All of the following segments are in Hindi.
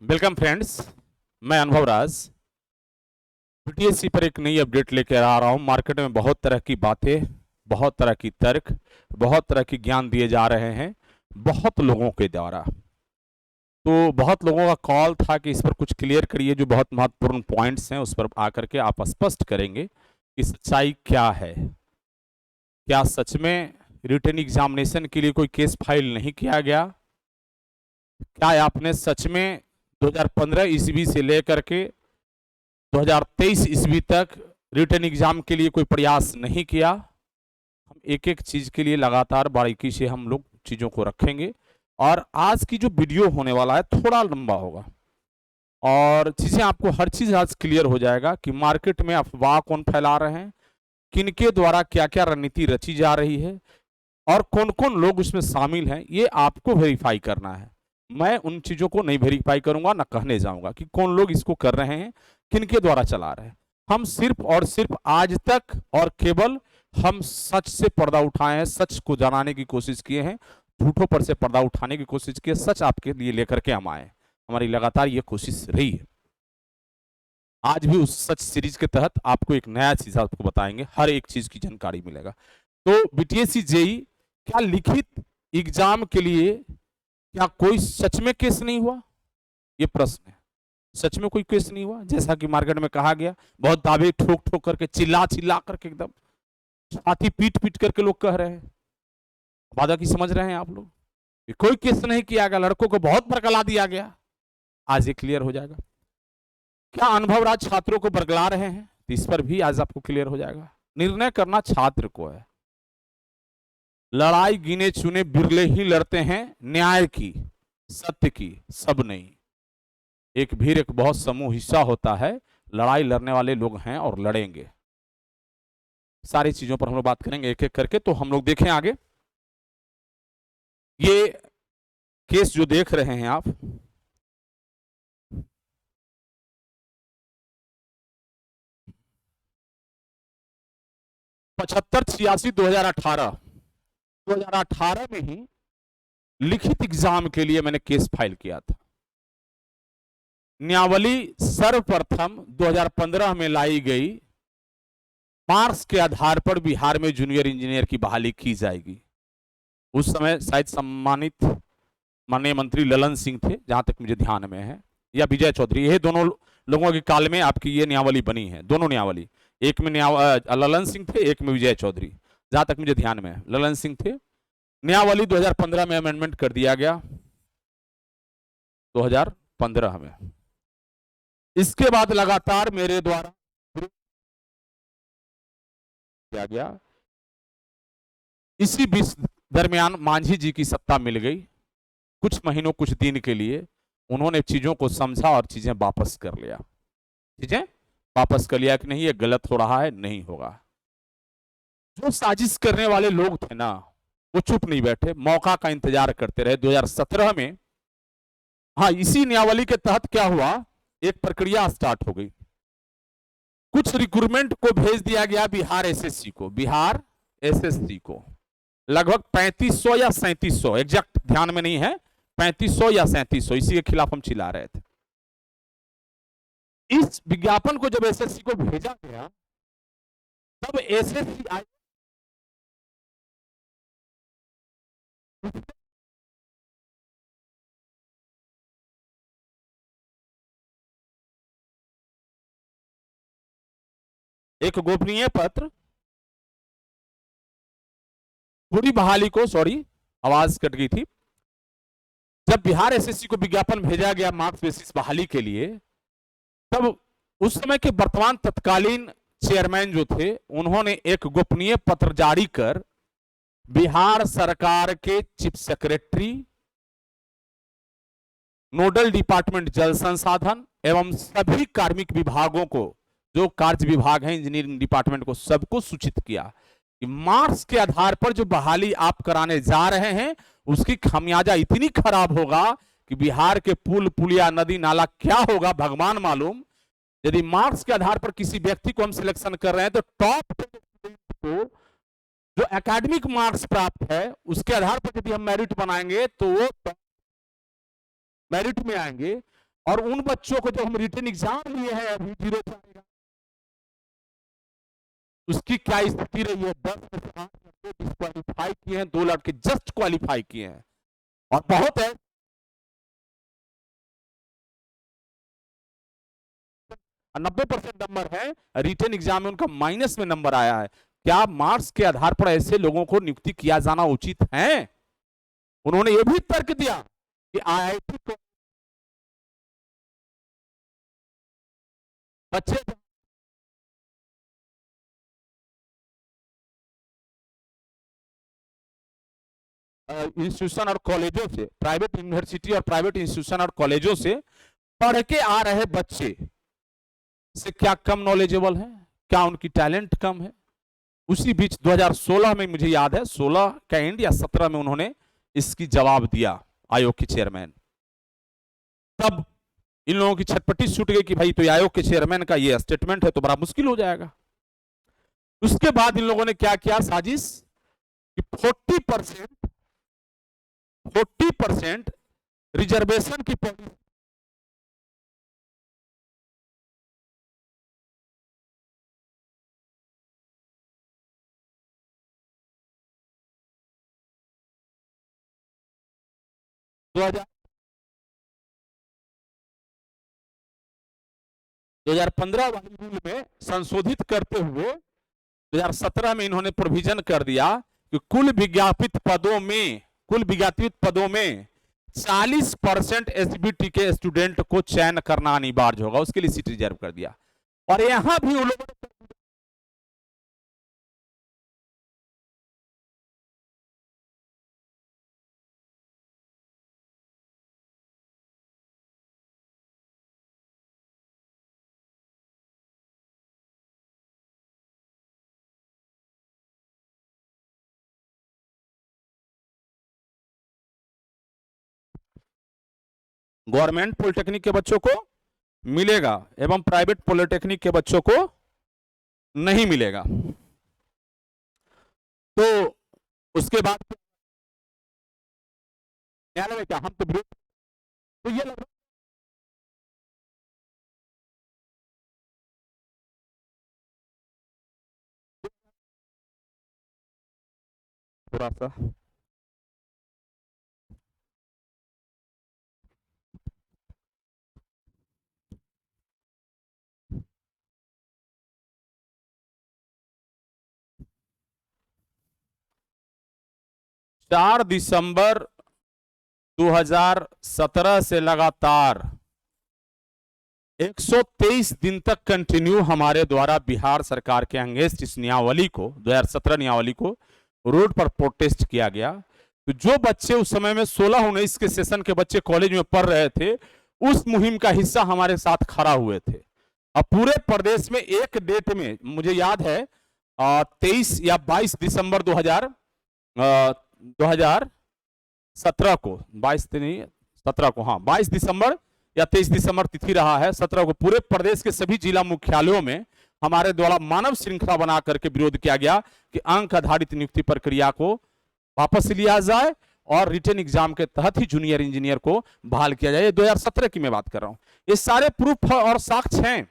वेलकम फ्रेंड्स, मैं अनुभव राज बीटीएससी पर एक नई अपडेट लेकर आ रहा हूं। मार्केट में बहुत तरह की बातें, बहुत तरह की तर्क, बहुत तरह की ज्ञान दिए जा रहे हैं बहुत लोगों के द्वारा। तो बहुत लोगों का कॉल था कि इस पर कुछ क्लियर करिए, जो बहुत महत्वपूर्ण पॉइंट्स हैं उस पर आकर के आप स्पष्ट करेंगे कि सच्चाई क्या है। क्या सच में रिटन एग्जामिनेशन के लिए कोई केस फाइल नहीं किया गया? क्या आपने सच में 2015 ईस्वी से लेकर के 2023 ईस्वी तक रिटन एग्जाम के लिए कोई प्रयास नहीं किया? हम एक एक चीज के लिए लगातार बारीकी से हम लोग चीजों को रखेंगे। और आज की जो वीडियो होने वाला है थोड़ा लंबा होगा और चीजें आपको हर चीज आज क्लियर हो जाएगा कि मार्केट में अफवाह कौन फैला रहे हैं, किनके द्वारा क्या क्या रणनीति रची जा रही है और कौन कौन लोग उसमें शामिल हैं, ये आपको वेरीफाई करना है। मैं उन चीजों को नहीं वेरीफाई करूंगा, ना कहने जाऊंगा कि कौन लोग इसको कर रहे हैं, किनके द्वारा चला रहे हैं। हम सिर्फ और सिर्फ आज तक और केवल हम सच से पर्दा उठाए हैं, सच को जनाने की कोशिश किए हैं, झूठों पर से पर्दा उठाने की कोशिश की है, सच आपके लिए लेकर के हम आए। हमारी लगातार ये कोशिश रही है। आज भी उस सच सीरीज के तहत आपको एक नया चीज आपको बताएंगे, हर एक चीज की जानकारी मिलेगा। तो बीटीएससी जेई क्या लिखित एग्जाम के लिए क्या कोई सच में केस नहीं हुआ? ये प्रश्न है। सच में कोई केस नहीं हुआ जैसा कि मार्केट में कहा गया? बहुत दावे ठोक ठोक करके, चिल्ला चिल्ला करके, एकदम छाती पीट पीट करके लोग कह रहे हैं। वादा की समझ रहे हैं आप लोग? कोई केस नहीं किया गया, लड़कों को बहुत बरगला दिया गया। आज ये क्लियर हो जाएगा। क्या अनुभव राज छात्रों को बरगला रहे हैं? इस पर भी आज आपको क्लियर हो जाएगा। निर्णय करना छात्र को है। लड़ाई गिने चुने बिरले ही लड़ते हैं, न्याय की, सत्य की सब नहीं। एक भीड़, एक बहुत समूह हिस्सा होता है, लड़ाई लड़ने वाले लोग हैं और लड़ेंगे। सारी चीजों पर हम लोग बात करेंगे एक एक करके। तो हम लोग देखें आगे। ये केस जो देख रहे हैं आप, 7586/2018 में ही लिखित एग्जाम के लिए मैंने केस फाइल किया था। न्यावली सर्वप्रथम 2015 में लाई गई। मार्क्स के आधार पर बिहार में जूनियर इंजीनियर की बहाली की जाएगी। उस समय शायद सम्मानित माननीय मंत्री ललन सिंह थे, जहां तक मुझे ध्यान में है, या विजय चौधरी। ये दोनों लोगों के काल में आपकी ये न्यावली बनी है। दोनों न्यावली, एक में ललन सिंह थे, एक में विजय चौधरी, जहां तक मुझे ध्यान में है ललन सिंह थे। न्यावली 2015 में अमेंडमेंट कर दिया गया, 2015 में। इसके बाद लगातार मेरे द्वारा किया गया। इसी बीच दरमियान मांझी जी की सत्ता मिल गई। कुछ महीनों, कुछ दिन के लिए उन्होंने चीजों को समझा और चीजें वापस कर लिया। चीजें वापस कर लिया कि नहीं ये गलत हो रहा है, नहीं होगा। जो साजिश करने वाले लोग थे ना, वो चुप नहीं बैठे, मौका का इंतजार करते रहे। 2017 में, हाँ, इसी न्यावली के तहत क्या हुआ, एक प्रक्रिया स्टार्ट हो गई। कुछ रिक्रूटमेंट को भेज दिया गया बिहार एसएससी को। बिहार एसएससी को लगभग 3500 या 3700, एग्जैक्ट ध्यान में नहीं है, 3500 या 3700, इसी के खिलाफ हम चिल्ला रहे थे। इस विज्ञापन को जब एसएससी को भेजा गया, तब एसएससी एक गोपनीय पत्र पूरी बहाली को, सॉरी आवाज कट गई थी। जब बिहार एसएससी को विज्ञापन भेजा गया मार्क्स बेसिस बहाली के लिए, तब उस समय के वर्तमान तत्कालीन चेयरमैन जो थे, उन्होंने एक गोपनीय पत्र जारी कर बिहार सरकार के चीफ सेक्रेटरी, नोडल डिपार्टमेंट जल संसाधन एवं सभी कार्मिक विभागों को, जो कार्य विभाग है इंजीनियरिंग डिपार्टमेंट को, सबको सूचित किया कि मार्क्स के आधार पर जो बहाली आप कराने जा रहे हैं, उसकी खामियाजा इतनी खराब होगा कि बिहार के पुल पुलिया, नदी नाला क्या होगा भगवान मालूम। यदि मार्क्स के आधार पर किसी व्यक्ति को हम सिलेक्शन कर रहे हैं, तो टॉप को जो एकेडमिक मार्क्स प्राप्त है उसके आधार पर यदि हम मेरिट बनाएंगे, तो वो मेरिट में आएंगे, और उन बच्चों को जो हम रिटन एग्जाम लिए हैं अभी 0 से आएगा, उसकी क्या स्थिति रही है। 10 में से 8 लड़के डिस्क्वालीफाई किए हैं, 2 लड़के जस्ट क्वालिफाई किए हैं। और बहुत है 90% नंबर है, रिटन एग्जाम में उनका माइनस में नंबर आया है। क्या मार्क्स के आधार पर ऐसे लोगों को नियुक्ति किया जाना उचित है? उन्होंने यह भी तर्क दिया कि आईआईटी को बच्चे इंस्टीट्यूशन और कॉलेजों से, प्राइवेट यूनिवर्सिटी और प्राइवेट इंस्टीट्यूशन और कॉलेजों से पढ़ के आ रहे बच्चे से क्या कम नॉलेजेबल है, क्या उनकी टैलेंट कम है? उसी बीच 2016 में, मुझे याद है 16 का एंड या 17 में उन्होंने इसकी जवाब दिया आयोग के चेयरमैन। तब इन लोगों की छटपटी छूट गई कि भाई तो आयोग के चेयरमैन का ये स्टेटमेंट है तो बड़ा मुश्किल हो जाएगा। उसके बाद इन लोगों ने क्या किया साजिश कि 40% रिजर्वेशन की पॉलिसी 2015 वाली रूल में संशोधित करते हुए 2017 में इन्होंने प्रोविजन कर दिया कि कुल विज्ञापित पदों में 40% एसबीटी के स्टूडेंट को चयन करना अनिवार्य होगा, उसके लिए सीट रिजर्व कर दिया। और यहां भी उन लोगों ने 'गवर्नमेंट पॉलिटेक्निक के बच्चों को मिलेगा एवं प्राइवेट पॉलिटेक्निक के बच्चों को नहीं मिलेगा। तो उसके बाद न्यायालय में क्या हम तो विरोध, तो ये लग थोड़ा सा 4 दिसंबर 2017 से लगातार 123 दिन तक कंटिन्यू हमारे द्वारा बिहार सरकार के अंगेंस्ट इस नियमावली को, 2017 नियमावली को रोड पर प्रोटेस्ट किया गया। तो जो बच्चे उस समय में 16-19 के सेशन के बच्चे कॉलेज में पढ़ रहे थे, उस मुहिम का हिस्सा हमारे साथ खड़ा हुए थे। अब पूरे प्रदेश में एक डेट में मुझे याद है 23 या 22 दिसंबर 2017 को, 22 नहीं 17 को, हाँ 22 दिसंबर या 23 दिसंबर तिथि रहा है, 17 को पूरे प्रदेश के सभी जिला मुख्यालयों में हमारे द्वारा मानव श्रृंखला बना करके विरोध किया गया कि अंक आधारित नियुक्ति प्रक्रिया को वापस लिया जाए और रिटन एग्जाम के तहत ही जूनियर इंजीनियर को बहाल किया जाए। 2017 की मैं बात कर रहा हूं, ये सारे प्रूफ और साक्ष्य हैं।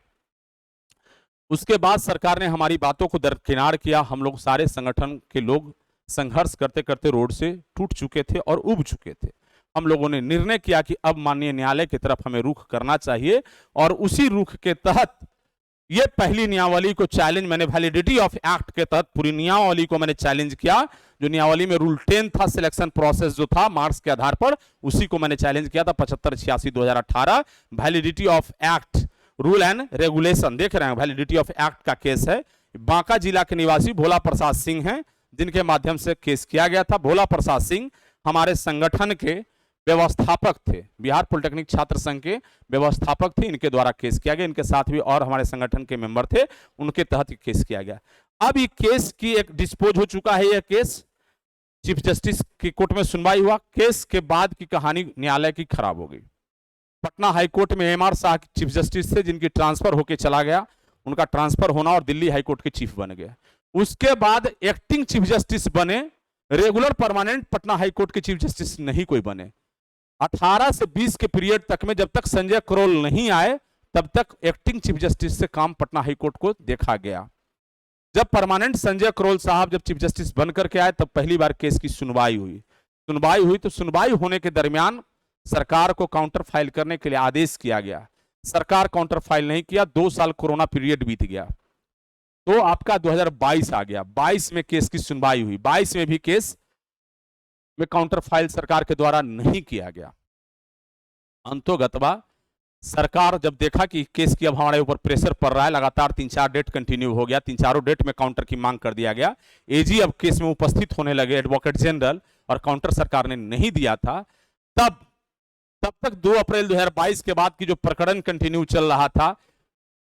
उसके बाद सरकार ने हमारी बातों को दरकिनार किया। हम लोग सारे संगठन के लोग संघर्ष करते करते रोड से टूट चुके थे और उब चुके थे। हम लोगों ने निर्णय किया कि अब माननीय न्यायालय की तरफ हमें रुख करना चाहिए और उसी रुख के तहत ये पहली नियमावली को चैलेंज, मैंने वैलिडिटी ऑफ एक्ट के तहत पूरी नियमावली को मैंने चैलेंज किया। जो नियमावली में रूल 10 था, सिलेक्शन प्रोसेस जो था मार्क्स के आधार पर, उसी को मैंने चैलेंज किया था। 75/86/2018 validity of act rule and regulation, देख रहे हैं वैलिडिटी ऑफ एक्ट का केस है। बांका जिला के निवासी भोला प्रसाद सिंह हैं जिनके माध्यम से केस किया गया था। भोला प्रसाद सिंह हमारे संगठन के व्यवस्थापक थे, बिहार पॉलिटेक्निक छात्र संघ के व्यवस्थापक थे, इनके द्वारा केस किया गया। इनके साथ भी और हमारे संगठन के मेंबर थे, उनके तहत केस किया गया। अब ये केस की एक डिस्पोज हो चुका है। यह केस चीफ जस्टिस की कोर्ट में सुनवाई हुआ। केस के बाद की कहानी न्यायालय की खराब हो गई। पटना हाईकोर्ट में M R Shah chief justice थे जिनकी ट्रांसफर होकर चला गया, उनका ट्रांसफर होना और दिल्ली हाईकोर्ट के चीफ बन गए। उसके बाद एक्टिंग चीफ जस्टिस बने, रेगुलर परमानेंट पटना हाईकोर्ट के चीफ जस्टिस नहीं कोई बने। 18 से 20 के पीरियड तक में जब तक संजय करोल नहीं आए तब तक एक्टिंग चीफ जस्टिस से काम पटना हाईकोर्ट को देखा गया। जब परमानेंट संजय करोल साहब जब चीफ जस्टिस बनकर के आए तब पहली बार केस की सुनवाई हुई तो सुनवाई होने के दरमियान सरकार को काउंटर फाइल करने के लिए आदेश किया गया। सरकार काउंटर फाइल नहीं किया, 2 साल कोरोना पीरियड बीत गया, तो आपका 2022 आ गया। 22 में केस की सुनवाई हुई, 22 में भी केस में काउंटर फाइल सरकार के द्वारा नहीं किया गया। अंतोगत्वा सरकार जब देखा कि केस की अब हमारे ऊपर प्रेशर पड़ रहा है, लगातार 3-4 डेट कंटिन्यू हो गया, 3-4 डेट में काउंटर की मांग कर दिया गया, एजी अब केस में उपस्थित होने लगे, एडवोकेट जनरल, और काउंटर सरकार ने नहीं दिया था, तब तक 2 अप्रैल 2022 के बाद की जो प्रकरण कंटिन्यू चल रहा था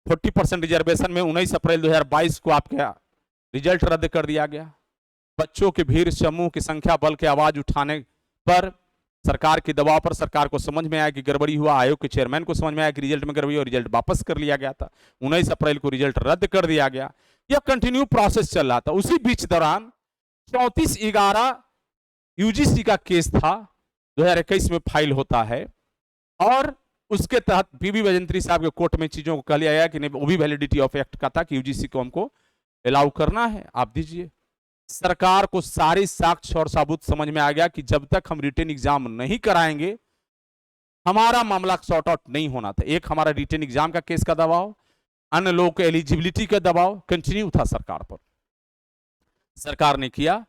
40% रिजर्वेशन में, 19 अप्रैल 2022 को आपका रिजल्ट रद्द कर दिया गया। बच्चों की भीड़, समूह की संख्या बल के आवाज उठाने पर, सरकार के दबाव पर सरकार को समझ में आया कि गड़बड़ी हुआ, आयोग के चेयरमैन को समझ में आया कि रिजल्ट में गड़बड़ी, और रिजल्ट वापस कर लिया गया था। 19 अप्रैल को रिजल्ट रद्द कर दिया गया। यह कंटिन्यू प्रोसेस चल रहा था। उसी बीच दौरान 34/11 यूजीसी का केस था, 2021 में फाइल होता है, और उसके तहत बीबी वैजंत्री साहब के कोर्ट में चीजों को कह लिया गया कि नहीं, वो भी वैलिडिटी ऑफ एक्ट का था कि यूजीसी को हमको अलाउ करना है, आप दीजिए। सरकार को सारी साक्ष्य और सबूत समझ में आ गया कि जब तक हम रिटेन एग्जाम नहीं कराएंगे हमारा मामला सॉर्ट आउट नहीं होना था। एक हमारा रिटेन एग्जाम का केस का दबाव, अन्य लोगों के एलिजिबिलिटी का दबाव कंटिन्यू था सरकार पर। सरकार ने किया,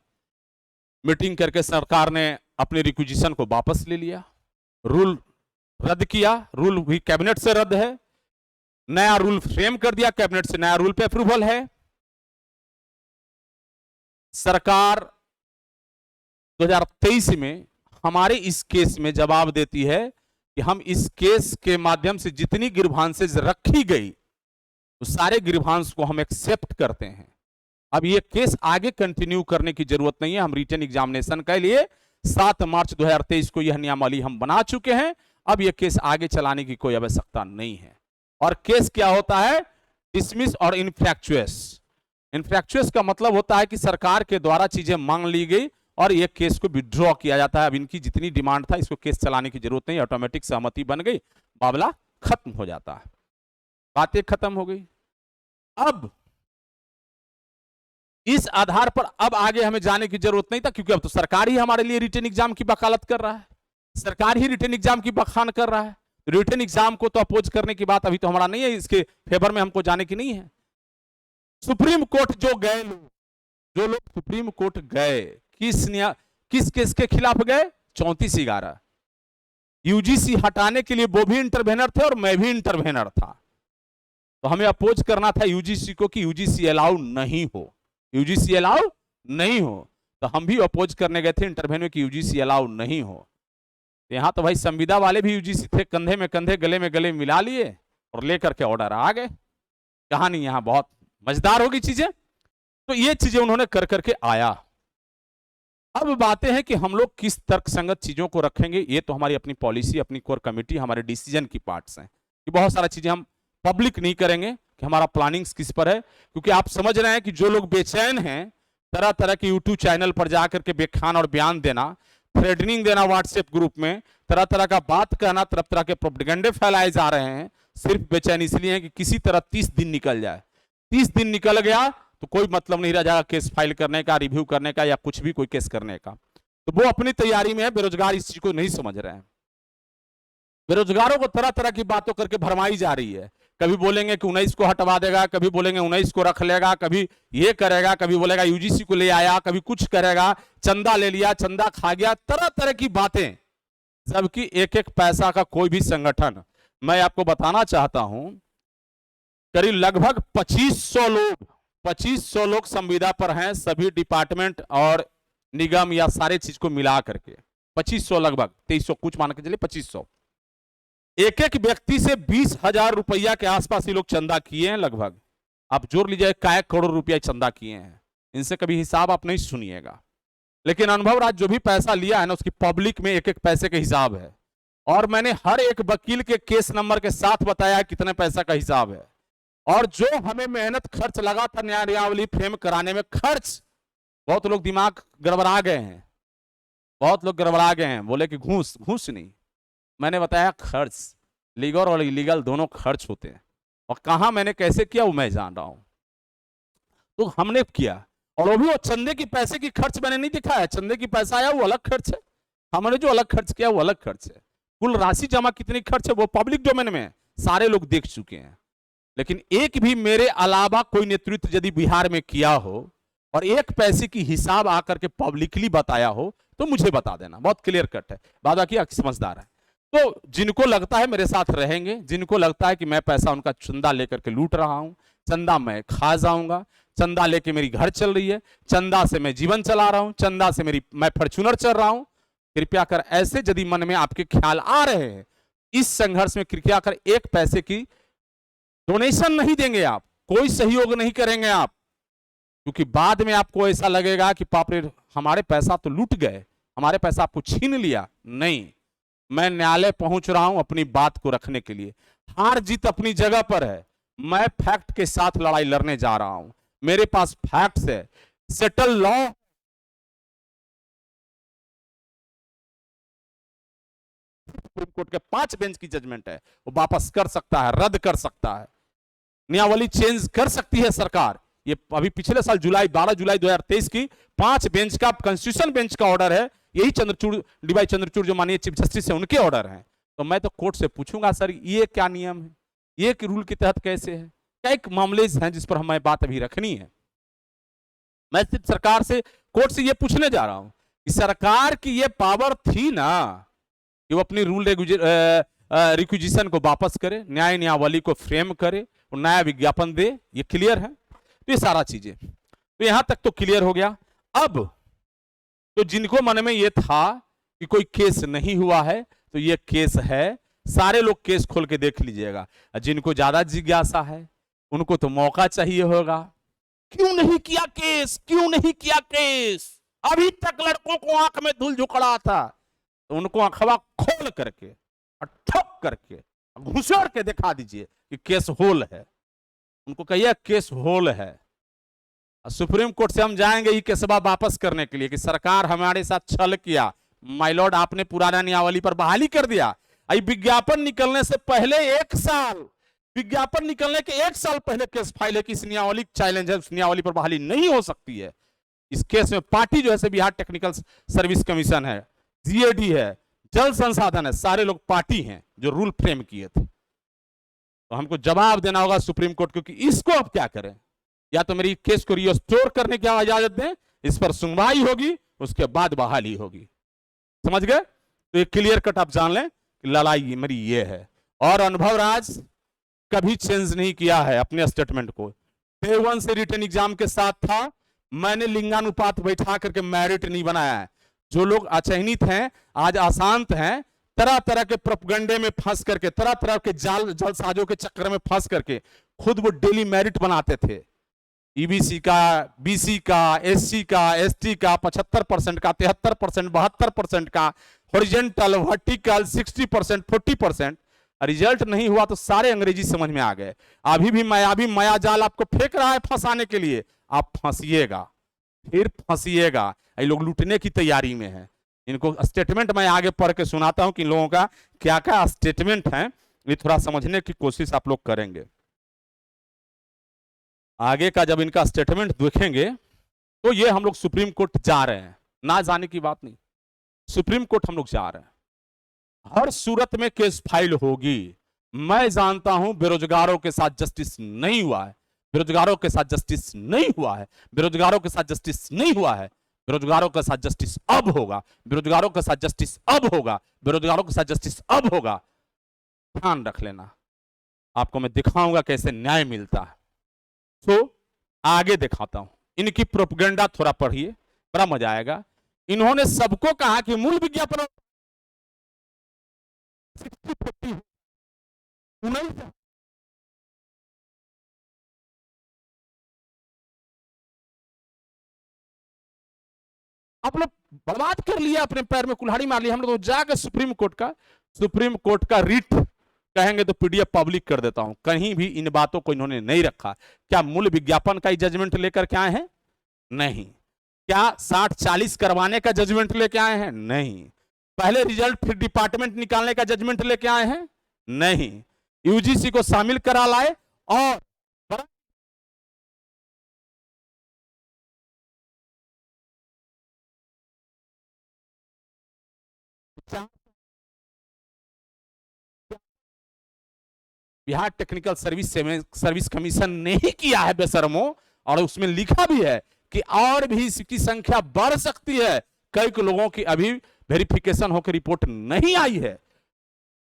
मीटिंग करके सरकार ने अपने रिक्विजिशन को वापस ले लिया, रूल रद्द किया, रूल भी कैबिनेट से रद्द है, नया रूल फ्रेम कर दिया, कैबिनेट से नया रूल पे अप्रूवल है। सरकार 2023 में हमारे इस केस में जवाब देती है कि हम इस केस के माध्यम से जितनी ग्रीवांसेस रखी गई तो सारे ग्रीवांस को हम एक्सेप्ट करते हैं। अब ये केस आगे कंटिन्यू करने की जरूरत नहीं है। हम रिटन एग्जामिनेशन के लिए 7 मार्च 2023 को यह नियमावली हम बना चुके हैं। अब यह केस आगे चलाने की कोई आवश्यकता नहीं है। और केस क्या होता है? डिसमिस और इनफ्रैक्चुअस। इनफ्रैक्चुअस का मतलब होता है कि सरकार के द्वारा चीजें मांग ली गई और यह केस को विड्रॉ किया जाता है। अब इनकी जितनी डिमांड था, इसको केस चलाने की जरूरत नहीं, ऑटोमेटिक सहमति बन गई, मामला खत्म हो जाता है, बातें खत्म हो गई। अब इस आधार पर अब आगे हमें जाने की जरूरत नहीं था, क्योंकि अब तो सरकार ही हमारे लिए रिटन एग्जाम की वकालत कर रहा है, सरकार ही रिटन एग्जाम की बखान कर रहा है। रिटन एग्जाम को तो अपोज करने की बात अभी तो हमारा नहीं है, इसके फेवर में हमको जाने की नहीं है। सुप्रीम कोर्ट जो गए लोग, जो लोग सुप्रीम कोर्ट गए, किस केस के खिलाफ गए? 34/11। यूजीसी हटाने के लिए वो भी इंटरवेनर थे और मैं भी इंटरवेनर था। तो हमें अपोज करना था यूजीसी को कि यूजीसी अलाउ नहीं हो, यूजीसी अलाउ नहीं हो। तो हम भी अपोज करने गए थे इंटरवेन्यू की यूजीसी अलाउ नहीं हो। यहां तो भाई संविदा वाले भी यूजीसी थे, कंधे में कंधे गले में गले मिला लिए और लेकर के ऑर्डर आ गए। कहानी यहां बहुत मजेदार होगी चीजें। तो ये चीजें उन्होंने कर करके आया। अब बातें हैं कि हम लोग किस तर्कसंगत चीजों को रखेंगे। ये तो हमारी अपनी पॉलिसी, अपनी कोर कमेटी, हमारे डिसीजन की पार्ट्स हैं कि बहुत सारा चीजें हम पब्लिक नहीं करेंगे कि हमारा प्लानिंग्स किस पर है। क्योंकि आप समझ रहे हैं कि जो लोग बेचैन हैं, तरह तरह के यूट्यूब चैनल पर जाकर के बेखान और बयान देना, थ्रेटनिंग देना, व्हाट्सएप ग्रुप में तरह तरह का बात कहना, तरह तरह के प्रोपेगेंडे फैलाए जा रहे हैं, सिर्फ बेचैन इसलिए है कि किसी तरह 30 दिन निकल जाए। 30 दिन निकल गया तो कोई मतलब नहीं रह जाएगा केस फाइल करने का, रिव्यू करने का या कुछ भी कोई केस करने का। तो वो अपनी तैयारी में है। बेरोजगार इस चीज को नहीं समझ रहे हैं। बेरोजगारों को तरह तरह की बातों करके भरमाई जा रही है। कभी बोलेंगे कि 19 को हटवा देगा, कभी बोलेंगे 19 को रख लेगा, कभी ये करेगा, कभी बोलेगा यूजीसी को ले आया, कभी कुछ करेगा, चंदा ले लिया, चंदा खा गया, तरह तरह की बातें। जबकि एक एक पैसा का कोई भी संगठन, मैं आपको बताना चाहता हूं, करीब लगभग 2500 लोग संविदा पर हैं, सभी डिपार्टमेंट और निगम या सारे चीज को मिला करके 2500, लगभग 2300 कुछ मान के चलिए 2500। एक एक व्यक्ति से 20,000 रुपया के आसपास ये लोग चंदा किए हैं लगभग। आप जोड़ लीजिए काय करोड़ रुपया चंदा किए हैं। इनसे कभी हिसाब आप नहीं सुनिएगा, लेकिन अनुभव राज जो भी पैसा लिया है ना, उसकी पब्लिक में एक एक पैसे का हिसाब है। और मैंने हर एक वकील के केस नंबर के साथ बताया कितने पैसा का हिसाब है। और जो हमें मेहनत खर्च लगा था न्यायावली फ्रेम कराने में, खर्च, बहुत लोग दिमाग गड़बड़ा गए हैं, बहुत लोग गड़बड़ा गए हैं, बोले कि घूस नहीं। मैंने बताया खर्च, लीगल और इलीगल दोनों खर्च होते हैं, और कहां मैंने कैसे किया वो मैं जान रहा हूं। तो हमने किया, और वो भी वो चंदे की पैसे की खर्च मैंने नहीं दिखाया, चंदे की पैसा आया वो अलग खर्च है, हमने जो अलग खर्च किया वो अलग खर्च है। कुल राशि जमा कितनी खर्च है वो पब्लिक डोमेन में है, सारे लोग देख चुके हैं। लेकिन एक भी मेरे अलावा कोई नेतृत्व यदि बिहार में किया हो और एक पैसे की हिसाब आकर के पब्लिकली बताया हो तो मुझे बता देना, बहुत क्लियर कट है, बाकी समझदार है। तो जिनको लगता है मेरे साथ रहेंगे, जिनको लगता है कि मैं पैसा उनका चंदा लेकर के लूट रहा हूं, चंदा मैं खा जाऊंगा, चंदा लेके मेरी घर चल रही है, चंदा से मैं जीवन चला रहा हूं, चंदा से मैं फॉर्च्यूनर चल रहा हूं, कृपया कर ऐसे यदि मन में आपके ख्याल आ रहे हैं, इस संघर्ष में कृपया कर एक पैसे की डोनेशन नहीं देंगे आप, कोई सहयोग नहीं करेंगे आप, क्योंकि बाद में आपको ऐसा लगेगा कि बाप रे हमारे पैसा तो लूट गए, हमारे पैसा आपको छीन लिया। नहीं, मैं न्यायालय पहुंच रहा हूं अपनी बात को रखने के लिए, हार जीत अपनी जगह पर है, मैं फैक्ट के साथ लड़ाई लड़ने जा रहा हूं, मेरे पास फैक्ट्स है, सेटल लॉ सुप्रीम कोर्ट के 5 बेंच की जजमेंट है, वो वापस कर सकता है, रद्द कर सकता है, नियमावली चेंज कर सकती है सरकार। ये अभी पिछले साल 12 जुलाई 2023 की 5 बेंच का कॉन्स्टिट्यूशन बेंच का ऑर्डर है, यही चंद्रचूड़ डीवाई चंद्रचूड़ जो माननीय चीफ जस्टिस है उनके ऑर्डर हैं। तो मैं तो कोर्ट से पूछूंगा सर ये क्या नियम है, ये रूल के तहत कैसे है, क्या एक मामले हैं जिस पर हमें बात अभी रखनी है। मैं सिर्फ सरकार से, कोर्ट से ये पूछने जा रहा हूं कि सरकार की ये पावर थी ना कि वो अपनी रूल रिक्विजिशन को वापस करे, न्याय नियावली को फ्रेम करे और नया विज्ञापन दे, ये क्लियर है। तो ये सारा चीजें तो यहां तक तो क्लियर हो गया। अब तो जिनको मन में ये था कि कोई केस नहीं हुआ है तो ये केस है, सारे लोग केस खोल के देख लीजिएगा। जिनको ज्यादा जिज्ञासा है उनको तो मौका चाहिए होगा, क्यों नहीं किया केस, क्यों नहीं किया केस, अभी तक लड़कों को आंख में धूल झुकड़ा था, तो उनको अखबा खोल करके और ठोक करके घुसेड़ के दिखा दीजिए कि केस होल है, उनको कहिए केस होल है। सुप्रीम कोर्ट से हम जाएंगे ये केसवा वापस करने के लिए कि सरकार हमारे साथ छल किया, माय लॉर्ड आपने पुराना नियमावली पर बहाली कर दिया। विज्ञापन निकलने से पहले 1 साल, विज्ञापन निकलने के 1 साल पहले केस फाइल है कि इस नियमावली चैलेंज है, उस नियमावली पर बहाली नहीं हो सकती है। इस केस में पार्टी जो है बिहार टेक्निकल सर्विस कमीशन है, जीएडी है, जल संसाधन है, सारे लोग पार्टी हैं जो रूल फ्रेम किए थे। तो हमको जवाब देना होगा सुप्रीम कोर्ट, क्योंकि इसको अब क्या करें, या तो मेरी केस को रिस्टोर करने की इजाजत दें, इस पर सुनवाई होगी, उसके बाद बहाली होगी। समझ गए? तो ये क्लियर कट आप जान लें कि लड़ाई मेरी ये है। और अनुभव राज कभी चेंज नहीं किया है अपने स्टेटमेंट को, डे 1 से रिटन एग्जाम के साथ था, मैंने लिंगानुपात बैठा करके मेरिट नहीं बनाया है। जो लोग अचयनित हैं, आज अशांत हैं, तरह तरह के प्रोपगंडे में फंस करके, तरह तरह के जालसाजों के चक्कर में फंस करके खुद वो डेली मेरिट बनाते थे, ईबीसी का, बीसी का, एससी का, एसटी का 75% का, 73%, 72% का, हॉरिजॉन्टल, वर्टिकल 60%, 40%। रिजल्ट नहीं हुआ तो सारे अंग्रेजी समझ में आ गए। अभी भी माया जाल आपको फेंक रहा है फंसाने के लिए, आप फंसिएगा, फिर फंसिएगा। ये लोग लूटने की तैयारी में है। इनको स्टेटमेंट मैं आगे पढ़ के सुनाता हूं कि इन लोगों का क्या क्या स्टेटमेंट है, ये थोड़ा समझने की कोशिश आप लोग करेंगे। आगे का जब इनका स्टेटमेंट देखेंगे तो ये हम लोग सुप्रीम कोर्ट जा रहे हैं, ना जाने की बात नहीं, सुप्रीम कोर्ट हम लोग जा रहे हैं, हर सूरत में केस फाइल होगी। मैं जानता हूं बेरोजगारों के साथ जस्टिस नहीं हुआ है, बेरोजगारों के साथ जस्टिस नहीं हुआ है, बेरोजगारों के साथ जस्टिस नहीं हुआ है, बेरोजगारों के साथ जस्टिस अब होगा, बेरोजगारों के साथ जस्टिस अब होगा, बेरोजगारों के साथ जस्टिस अब होगा। ध्यान रख लेना, आपको मैं दिखाऊंगा कैसे न्याय मिलता है। तो आगे दिखाता हूं, इनकी प्रोपगेंडा थोड़ा पढ़िए, बड़ा मजा आएगा। इन्होंने सबको कहा कि मूल विज्ञापन 60-40 आप लोग बर्बाद कर लिया, अपने पैर में कुल्हाड़ी मार लिया। हम लोग तो जाकर सुप्रीम कोर्ट का रिट कहेंगे तो पीडीएफ पब्लिक कर देता हूं, कहीं भी इन बातों को इन्होंने नहीं रखा। क्या मूल विज्ञापन का जजमेंट लेकर के आए हैं? नहीं। क्या 60-40 करवाने का जजमेंट लेके आए हैं? नहीं। पहले रिजल्ट फिर डिपार्टमेंट निकालने का जजमेंट लेके आए हैं? नहीं, यूजीसी को शामिल करा लाए और बिहार टेक्निकल सर्विस कमीशन ने ही किया है बेशर्मो, और उसमें लिखा भी है कि और भी इसकी संख्या बढ़ सकती है। कई लोगों की अभी वेरिफिकेशन होकर रिपोर्ट नहीं आई है।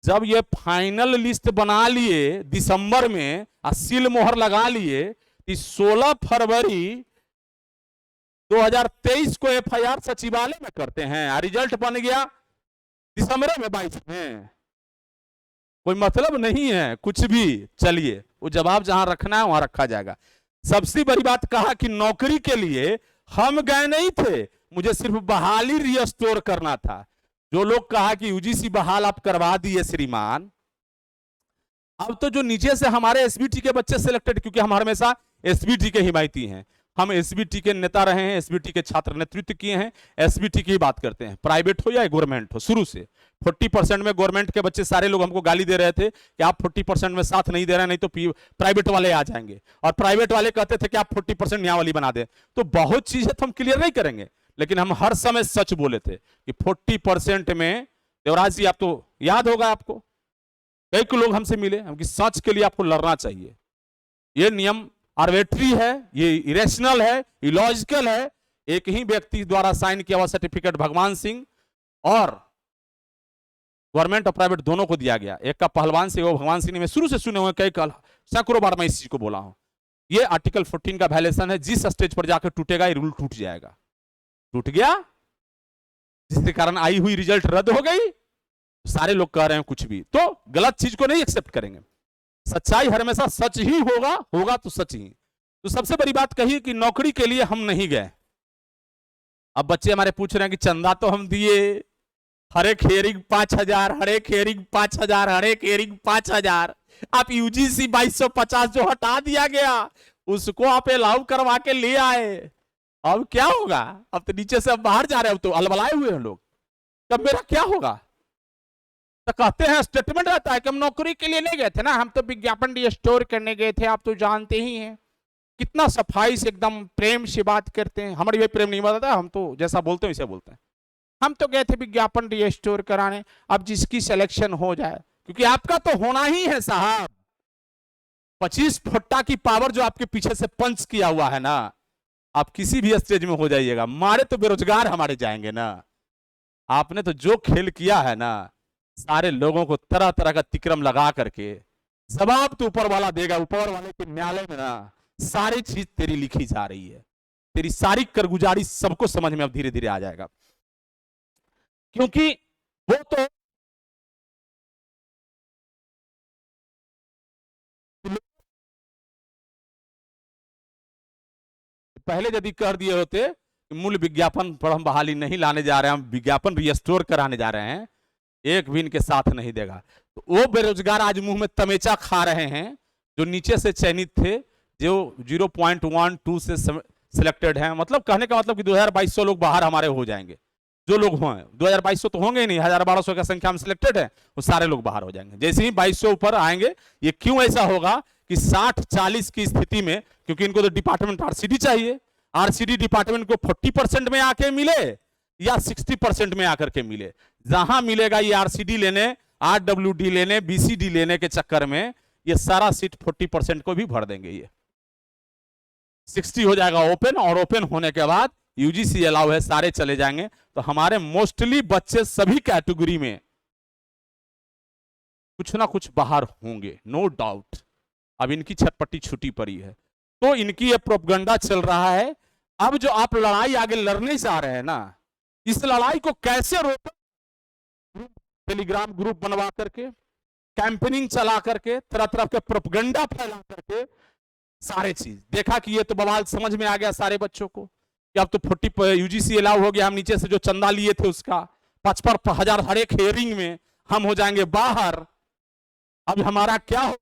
जब ये फाइनल लिस्ट बना लिए दिसंबर में और सील मोहर लगा लिए, 16 फरवरी 2023 को एफआईआर सचिवालय में करते हैं और रिजल्ट बन गया दिसंबर में 22 में। कोई मतलब नहीं है कुछ भी। चलिए, वो जवाब जहां रखना है वहां रखा जाएगा। सबसे बड़ी बात कहा कि नौकरी के लिए हम गए नहीं थे, मुझे सिर्फ बहाली रिस्टोर करना था। जो लोग कहा कि यूजीसी बहाल आप करवा दिए श्रीमान, अब तो जो नीचे से हमारे एसबीटी के बच्चे सिलेक्टेड, क्योंकि हम हमेशा एसबीटी के हिमायती हैं, हम एसबीटी के नेता रहे हैं, एसबीटी के छात्र नेतृत्व किए हैं, एसबीटी की बात करते हैं, प्राइवेट हो या गवर्नमेंट हो। शुरू से 40% में गवर्नमेंट के बच्चे सारे लोग हमको गाली दे रहे थे कि आप 40% में साथ नहीं दे रहे, नहीं तो प्राइवेट वाले आ जाएंगे, और प्राइवेट वाले कहते थे कि आप 40% न्याय बना दे। तो बहुत चीजें तो हम क्लियर नहीं करेंगे, लेकिन हम हर समय सच बोले थे कि 40% में, देवराज जी आप तो याद होगा आपको, कई लोग हमसे मिले, हम कि सच के लिए आपको लड़ना चाहिए, ये नियम आर्बिट्री है, ये इरेशनल है, इलॉजिकल है। एक ही व्यक्ति द्वारा साइन किया हुआ सर्टिफिकेट भगवान सिंह और गवर्नमेंट और प्राइवेट दोनों को दिया गया, एक का पहलवान सिंह वो भगवान सिंह ने शुरू से सुने हुए, कई सैकड़ों बार मैं इस चीज को बोला हूं। ये आर्टिकल 14 का वायलेशन है, जिस स्टेज पर जाकर टूटेगा ये रूल टूट जाएगा। टूट गया, जिसके कारण आई हुई रिजल्ट रद्द हो गई। सारे लोग कह रहे हैं कुछ भी, तो गलत चीज को नहीं एक्सेप्ट करेंगे। सच्चाई हमेशा सच ही होगा, होगा तो सच ही। तो सबसे बड़ी बात कही कि नौकरी के लिए हम नहीं गए। अब बच्चे हमारे पूछ रहे हैं कि चंदा तो हम दिए, हर एक हेयरिंग 5000, हर एक हेयरिंग 5000, हर एक हेयरिंग 5000। आप यूजीसी 2250 जो हटा दिया गया उसको आप अलाउ करवा के ले आए, अब क्या होगा? अब तो नीचे से अब बाहर जा रहे हैं, अब तो अलबलाए हुए हैं लोग, तब मेरा क्या होगा? तो कहते हैं, स्टेटमेंट रहता है कि हम नौकरी के लिए नहीं गए थे ना, हम तो विज्ञापन रिस्टोर करने गए थे। आप तो जानते ही हैं कितना सफाई से एकदम प्रेम से बात करते हैं। हमारी भी प्रेम नहीं बताता, हम तो जैसा बोलते हैं वैसे बोलते हैं। हम तो गए थे विज्ञापन रिस्टोर कराने, अब जिसकी सिलेक्शन हो जाए, क्योंकि आपका तो होना ही है साहब। 25 फुट्टा की पावर जो आपके पीछे से पंच किया हुआ है ना, आप किसी भी स्टेज में हो जाइएगा, मारे तो बेरोजगार हमारे जाएंगे ना। आपने तो जो खेल किया है ना, सारे लोगों को तरह तरह का तिक्रम लगा करके जवाब तो ऊपर वाला देगा। ऊपर वाले के न्यायालय में ना सारी चीज तेरी लिखी जा रही है, तेरी सारी कारगुजारी सबको समझ में अब धीरे धीरे आ जाएगा, क्योंकि वो तो पहले यदि कर दिए होते मूल विज्ञापन पर हम बहाली नहीं लाने जा रहे हैं, हम विज्ञापन रिस्टोर कराने जा रहे हैं, एक भी इनके साथ नहीं देगा। तो वो बेरोजगार आज मुंह में तमेचा खा रहे हैं जो नीचे से चयनित थे, जो 0.12 से सिलेक्टेड हैं। मतलब कहने का मतलब कि 2200 लोग बाहर हमारे हो जाएंगे, जो लोग हों 2200 तो होंगे ही नहीं, 1200 की संख्या में सिलेक्टेड है, वो सारे लोग बाहर हो जाएंगे। जैसे ही 2200 ऊपर आएंगे, ये क्यों ऐसा होगा कि 60-40 की स्थिति में, क्योंकि इनको तो डिपार्टमेंट आरसीडी चाहिए, आरसीडी डिपार्टमेंट को 40% में आके मिले या 60% में आकर के मिले। जहां मिलेगा ये आरसीडी लेने, आरडब्ल्यूडी लेने, बीसीडी लेने के चक्कर में ये सारा सीट 40% को भी भर देंगे। ये 60 हो जाएगा ओपन, और ओपन होने के बाद यूजीसी अलाउ है, सारे चले जाएंगे। तो हमारे मोस्टली बच्चे सभी कैटेगरी में कुछ ना कुछ बाहर होंगे, नो डाउट। अब इनकी छटपटी छुट्टी पड़ी है, तो इनकी ये प्रोपगंडा चल रहा है। अब जो आप लड़ाई आगे लड़ने जा रहे हैं ना, इस लड़ाई को कैसे रोकें? टेलीग्राम ग्रुप बनवा करके, कैंपेनिंग चला करके, तरह तरह के प्रोपगंडा फैला करके, सारे चीज देखा कि ये तो बवाल समझ में आ गया सारे बच्चों को कि अब तो 40 यूजीसी अलाउ हो गया, हम नीचे से जो चंदा लिए थे उसका 55,000 हर एक हेयरिंग में हम हो जाएंगे बाहर। अब हमारा क्या हो?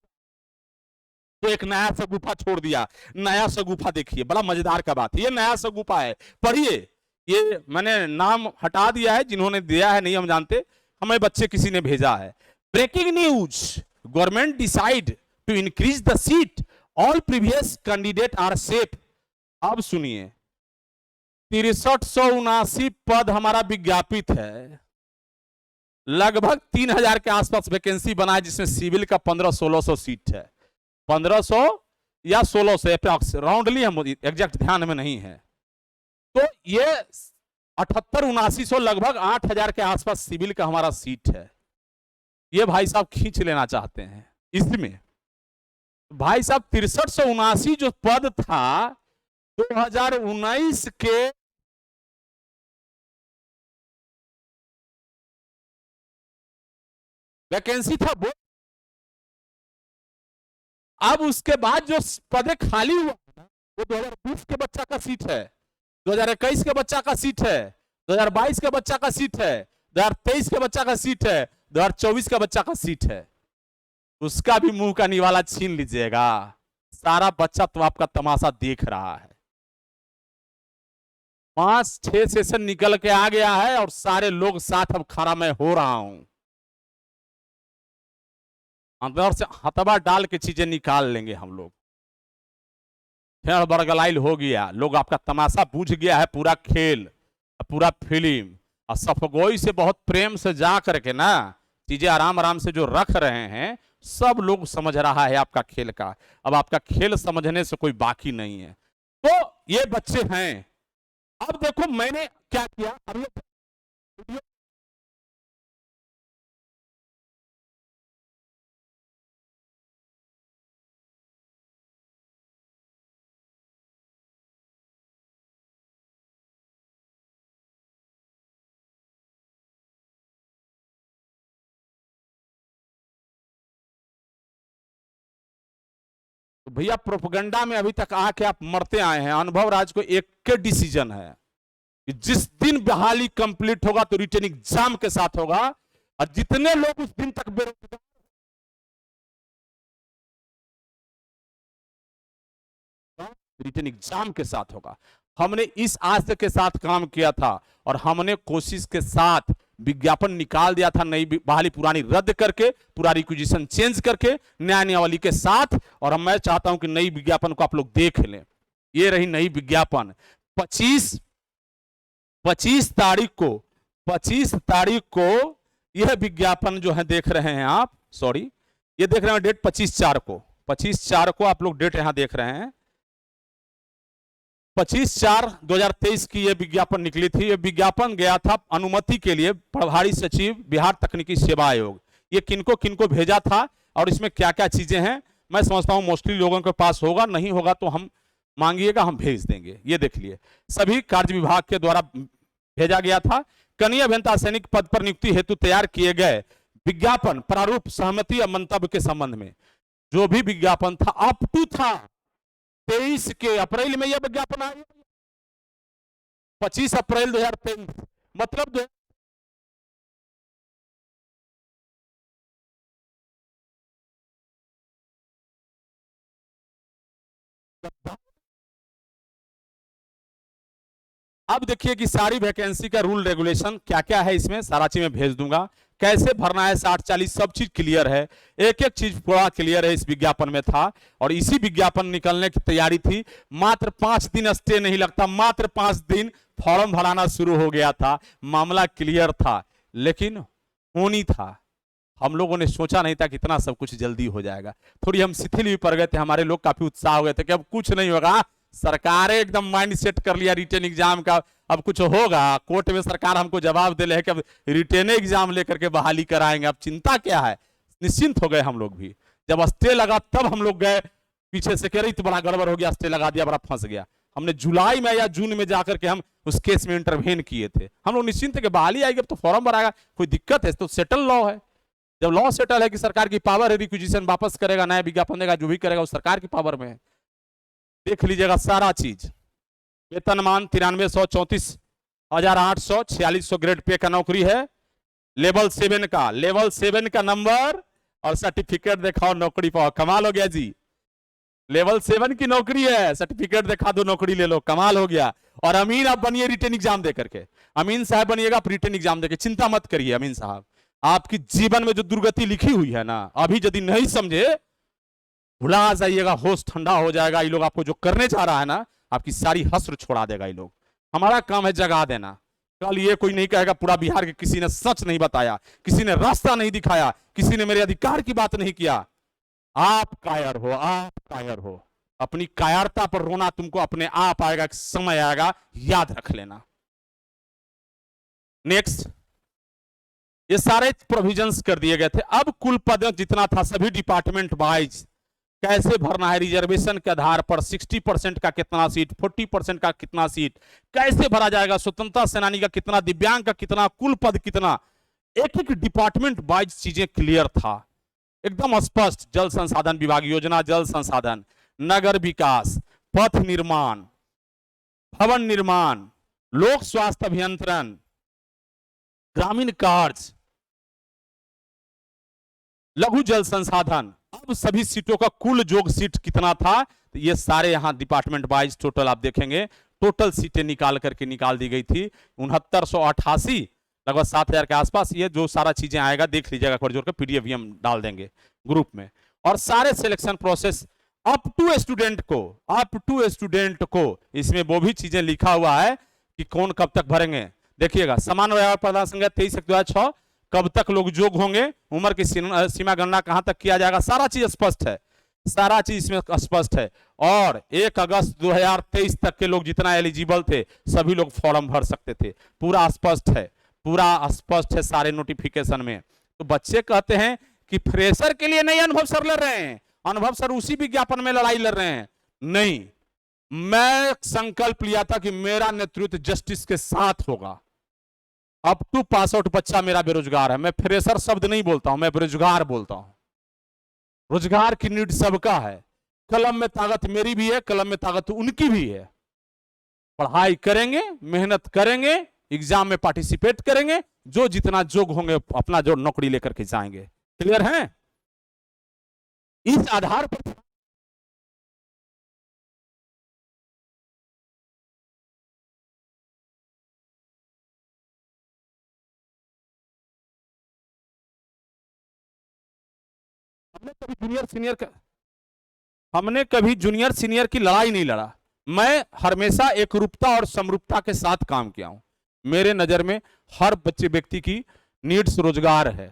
तो एक नया सगुफा छोड़ दिया। नया सगुफा देखिए, बड़ा मजेदार का बात है, ये नया सगुफा है, पढ़िए। ये मैंने नाम हटा दिया है, जिन्होंने दिया है नहीं हम जानते, हमें बच्चे किसी ने भेजा है। Breaking news, government decide to increase the seat, all previous candidate are safe. अब सुनिए, 6379 पद हमारा विज्ञापित है, लगभग 3000 के आसपास वैकेंसी बना है, जिसमें सिविल का 1500-1600 सीट है, 1500 या 1600 अप्रॉक्स, राउंडली हम एग्जैक्ट ध्यान में नहीं है। तो ये 78-79 लगभग 8000 के आसपास सिविल का हमारा सीट है। ये भाई साहब खींच लेना चाहते हैं इसमें। भाई साहब 6379 जो पद था 2019 के वैकेंसी था वो, अब उसके बाद जो पद खाली हुआ वो 2020 के बच्चा का सीट है, 2021 के बच्चा का सीट है, 2022 के बच्चा का सीट है, 2023 के बच्चा का सीट है, 2024 का बच्चा का सीट है। उसका भी मुंह का निवाला छीन लीजिएगा। सारा बच्चा तो आपका तमाशा देख रहा है। 5-6 सेशन निकल के आ गया है और सारे लोग साथ अब खड़ा मैं हो रहा हूं। अंदर से हथबा डाल के चीजें निकाल लेंगे हम लोग। खेल बरगलाइल हो गया, लोग आपका तमाशा बूझ गया है, पूरा खेल, पूरा फिल्म, और सफगोई से बहुत प्रेम से जा करके ना चीजें आराम आराम से जो रख रहे हैं, सब लोग समझ रहा है आपका खेल का। अब आपका खेल समझने से कोई बाकी नहीं है। तो ये बच्चे हैं। अब देखो मैंने क्या किया, अब ये तो भैया प्रोपगंडा में अभी तक आके आप मरते आए हैं। अनुभव राज को एक के डिसीजन है कि जिस दिन बहाली कंप्लीट होगा तो रिटर्न एग्जाम के साथ होगा, और जितने लोग उस दिन तक बेरोजगार रिटर्न एग्जाम के साथ होगा। हमने इस आशय के साथ काम किया था और हमने कोशिश के साथ विज्ञापन निकाल दिया था, नई बहाली पुरानी रद्द करके, पूरा रिक्विजिशन चेंज करके नया नियमावली के साथ। और मैं चाहता हूं कि नई विज्ञापन को आप लोग देख लें। ये रही नई विज्ञापन। 25 तारीख को यह विज्ञापन जो है देख रहे हैं आप, सॉरी ये देख रहे हैं डेट 25/4 को आप लोग डेट यहां देख रहे हैं। 25/4/2023 की यह विज्ञापन निकली थी। यह विज्ञापन गया था अनुमति के लिए प्रभारी सचिव बिहार तकनीकी सेवा आयोग। ये किनको किनको भेजा था और इसमें क्या क्या चीजें हैं, मैं समझता हूं मोस्टली लोगों के पास होगा, नहीं होगा तो हम मांगिएगा, हम भेज देंगे। ये देख लिए, सभी कार्य विभाग के द्वारा भेजा गया था। कनीय अभियंता सैनिक पद पर नियुक्ति हेतु तैयार किए गए विज्ञापन प्रारूप सहमति और मंतव्य के संबंध में जो भी विज्ञापन था अप टू था 23 के अप्रैल में यह विज्ञापन आया, 25 अप्रैल 2023, मतलब अब देखिए कि सारी वैकेंसी का रूल रेगुलेशन क्या क्या है, इसमें सारा चीज मैं भेज दूंगा। कैसे भरना है 60-40 सब चीज क्लियर है, एक एक चीज पूरा क्लियर है, इस विज्ञापन में था। और इसी विज्ञापन निकलने की तैयारी थी। मात्र 5 दिन स्टे नहीं लगता, मात्र 5 दिन फॉर्म भराना शुरू हो गया था, मामला क्लियर था। लेकिन होनी था, हम लोगों ने सोचा नहीं था कि इतना सब कुछ जल्दी हो जाएगा। थोड़ी हम शिथिल भी पड़ गए थे, हमारे लोग काफी उत्साह हो गए थे कि अब कुछ नहीं होगा। सरकार एकदम माइंड सेट कर लिया रिटर्न एग्जाम का, अब कुछ होगा। कोर्ट में सरकार हमको जवाब दे रहे हैं कि अब रिटर्न एग्जाम लेकर के बहाली कराएंगे, अब चिंता क्या है। निश्चिंत हो गए हम लोग भी। जब स्टे लगा तब हम लोग गए पीछे से, कह रही तो बड़ा गड़बड़ हो गया, स्टे लगा दिया, बड़ा फंस गया। हमने जुलाई में या जून में जाकर के हम उस केस में इंटरवेन किए थे। हम लोग निश्चिंत थे कि बहाली आएगी, अब तो फॉर्म भराएगा, कोई दिक्कत है तो सेटल लॉ है। जब लॉ सेटल है कि सरकार की पावर है, रिक्विजिशन वापस करेगा, नया विज्ञापन देगा, जो भी करेगा वो सरकार की पावर में है। देख लीजिएगा सारा चीज। वेतनमान 9334,800, 4600 ग्रेड पे का नौकरी है। लेवल 7 का नंबर और सर्टिफिकेट दिखाओ, नौकरी पाओ। कमाल हो गया जी। लेवल 7 की नौकरी है, सर्टिफिकेट दिखा दो, नौकरी ले लो, कमाल हो गया। और अमीन आप बनिए रिटर्न एग्जाम दे करके, अमीन साहब बनिएगा आप रिटर्न एग्जाम देके, चिंता मत करिए अमीन साहब। आपकी जीवन में जो दुर्गति लिखी हुई है ना, अभी यदि नहीं समझे भुला जाइएगा, होश ठंडा हो जाएगा। ये लोग आपको जो करने जा रहा है ना, आपकी सारी हस्र छोड़ा देगा ये लोग। हमारा काम है जगा देना। कल ये कोई नहीं कहेगा पूरा बिहार के किसी ने सच नहीं बताया, किसी ने रास्ता नहीं दिखाया, किसी ने मेरे अधिकार की बात नहीं किया। आप कायर हो, आप कायर हो। अपनी कायरता पर रोना तुमको अपने आप आएगा, एक समय आएगा, याद रख लेना। नेक्स्ट, ये सारे प्रोविजंस कर दिए गए थे। अब कुल पद जितना था सभी डिपार्टमेंट वाइज कैसे भरना है, रिजर्वेशन के आधार पर 60% का कितना सीट, 40% का कितना सीट, कैसे भरा जाएगा, स्वतंत्रता सेनानी का कितना, दिव्यांग का कितना, कुल पद कितना, एक एक डिपार्टमेंट वाइज चीजें क्लियर था, एकदम स्पष्ट। जल संसाधन विभाग योजना, जल संसाधन, नगर विकास, पथ निर्माण, भवन निर्माण, लोक स्वास्थ्य अभियंत्रण, ग्रामीण कार्य, लघु जल संसाधन। अब सभी सीटों का कुल जोग सीट कितना था, तो ये सारे यहां डिपार्टमेंट वाइज टोटल आप देखेंगे, टोटल सीटें निकाल करके निकाल दी गई थी 6988, लगभग 7000 के आसपास। ये जो सारा चीजें आएगा देख लीजिएगा, एक बार जोड़ के पीडीएफ भी हम डाल देंगे ग्रुप में। और सारे selection process up to student को, अप टू स्टूडेंट को, इसमें वो भी चीजें लिखा हुआ है कि कौन कब तक भरेंगे। देखिएगा, समान प्रदान संख्या 23/2006, कब तक लोग जोग होंगे, उम्र की सीमा गणना कहां तक किया जाएगा, सारा चीज स्पष्ट है, सारा चीज इसमें स्पष्ट है। और 1 अगस्त 2023 तक के लोग जितना एलिजिबल थे सभी लोग फॉर्म भर सकते थे, पूरा स्पष्ट है, पूरा स्पष्ट है सारे नोटिफिकेशन में। तो बच्चे कहते हैं कि फ्रेशर के लिए नहीं अनुभव सर लड़ रहे हैं, अनुभव सर उसी विज्ञापन में लड़ाई लड़ रहे हैं। नहीं, मैं संकल्प लिया था कि मेरा नेतृत्व जस्टिस के साथ होगा। अप टू पास आउट बच्चा मेरा बेरोजगार है, मैं फ्रेशर शब्द नहीं बोलता हूं, मैं बेरोजगार बोलता हूं। रोजगार की नीड सबका है, कलम में ताकत मेरी भी है, कलम में ताकत उनकी भी है। पढ़ाई करेंगे, मेहनत करेंगे, एग्जाम में पार्टिसिपेट करेंगे, जो जितना जोग होंगे अपना जो नौकरी लेकर के जाएंगे। क्लियर है? इस आधार पर हमने कभी जूनियर सीनियर का, हमने कभी जूनियर सीनियर की लड़ाई नहीं लड़ा। मैं हमेशा एकरूपता और समरूपता के साथ काम किया हूं। मेरे नजर में हर बच्चे व्यक्ति की नीड्स रोजगार है।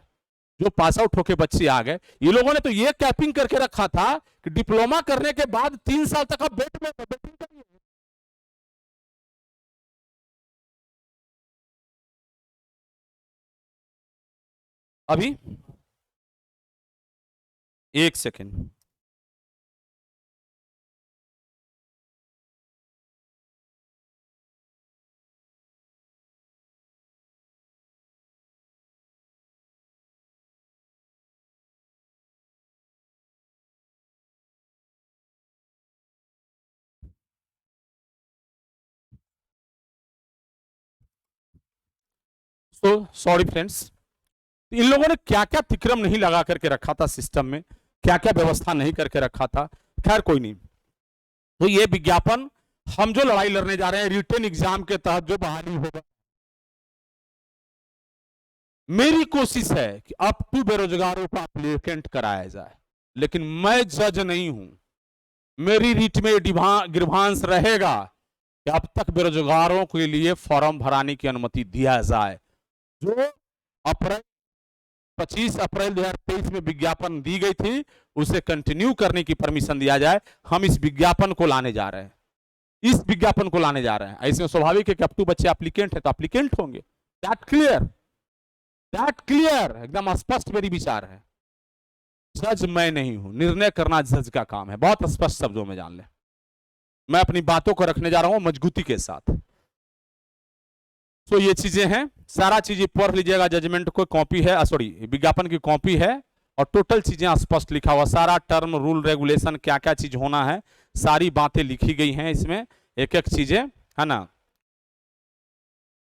जो पास आउट होके बच्चे आ गए, ये लोगों ने तो ये कैपिंग करके रखा था कि डिप्लोमा करने के बाद 3 साल तक आप बेटिंग करिए। अभी एक सेकेंड, तो सॉरी फ्रेंड्स, इन लोगों ने क्या क्या तिक्रम नहीं लगा करके रखा था सिस्टम में, क्या क्या व्यवस्था नहीं करके रखा था। खैर कोई नहीं। तो ये विज्ञापन हम जो लड़ाई लड़ने जा रहे हैं रिटन एग्जाम के तहत जो बहाली होगा, मेरी कोशिश है कि अप टू बेरोजगारों को एप्लीकेंट कराया जाए। लेकिन मैं जज नहीं हूं, मेरी रीट में गिरभांस रहेगा कि अब तक बेरोजगारों के लिए फॉर्म भराने की अनुमति दिया जाए। जो अप्रैल 25 अप्रैल 2023 में विज्ञापन दी गई थी उसे कंटिन्यू करने की परमिशन दिया जाए। हम इस विज्ञापन को लाने जा रहे हैं, इस विज्ञापन को लाने जा रहे हैं। इसमें स्वाभाविक है कि अप टू बच्चे एप्लीकेंट है तो एप्लीकेंट होंगे। दैट क्लियर, दैट क्लियर, एकदम स्पष्ट मेरी विचार है। जज मैं नहीं हूं, निर्णय करना जज का काम है, बहुत स्पष्ट शब्दों में जान ले। मैं अपनी बातों को रखने जा रहा हूं मजबूती के साथ। तो ये चीजें हैं, सारा चीजें पढ़ लीजिएगा, जजमेंट को कॉपी है, सॉरी विज्ञापन की कॉपी है और टोटल चीजें स्पष्ट लिखा हुआ, सारा टर्म रूल रेगुलेशन क्या क्या चीज होना है, सारी बातें लिखी गई हैं इसमें, एक एक चीजें है ना।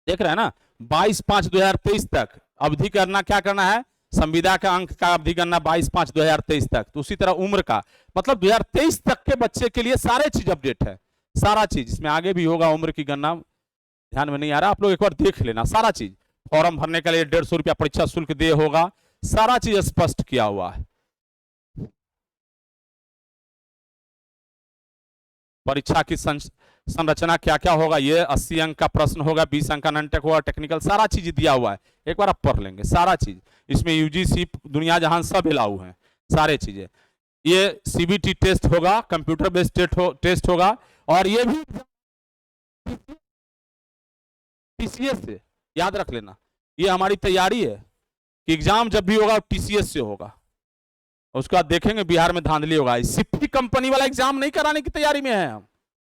देख रहे हैं ना, 22/5/2023 तक अवधि करना, क्या करना है, संविदा का अंक का अवधि गणना 22/5/2023 तक, तो उसी तरह उम्र का, मतलब 2023 तक के बच्चे के लिए सारे चीज अपडेट है, सारा चीज। इसमें आगे भी होगा, उम्र की गणना ध्यान में नहीं आ रहा, आप लोग एक बार देख लेना सारा चीज। फॉर्म भरने के लिए 150 रुपया परीक्षा शुल्क दे होगा, सारा चीज स्पष्ट किया हुआ है। परीक्षा की संरचना क्या क्या होगा, ये 80 अंक का प्रश्न होगा, 20 अंक का नॉन-टेक होगा, टेक्निकल, सारा चीज दिया हुआ है, एक बार आप पढ़ लेंगे सारा चीज। इसमें यूजीसी दुनिया जहां सब अलाउ है, सारे चीजें। ये सीबीटी टेस्ट होगा, कंप्यूटर बेस्ड टेस्ट होगा, और ये भी टीसीएस से, याद रख लेना, ये हमारी तैयारी है कि एग्जाम जब भी होगा टीसीएस से होगा। उसके बाद देखेंगे बिहार में धांधली होगा। सिप्पी कंपनी वाला एग्जाम नहीं कराने की तैयारी में है हम।